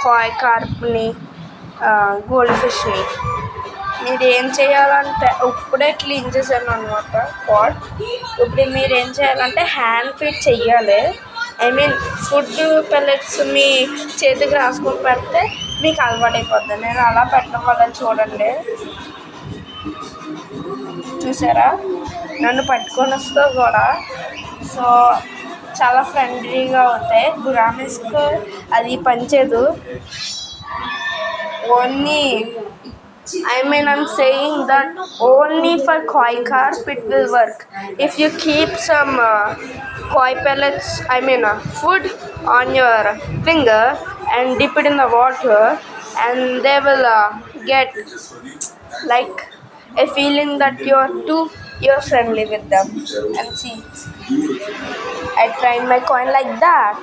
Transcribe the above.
కాయ్ కార్ప్ని, gold ఫిష్ని. మీరు ఏం చేయాలంటే ఇప్పుడే క్లీన్ చేశాను అనమాట పాట్. ఇప్పుడు మీరు ఏం చేయాలంటే హ్యాండ్ ఫీడ్ చెయ్యాలి. ఫుడ్ పెల్లెట్స్ మీ చేతికి రాసుకొని పెడితే మీకు అలవాటైపోద్ది. నేను అలా పెట్టడం వల్ల చూడండి, చూసారా, నన్ను పట్టుకొని వస్తూ కూడా. సో చాలా ఫ్రెండ్లీగా ఉంటాయి. గురామిస్కు అది పనిచేయదు. Only I'm saying that only for koi carp it will work. If you keep some koi pellets, food on your finger and dip it in the water, and they will get like a feeling that you're friendly with them. And see, I tried my coin like that.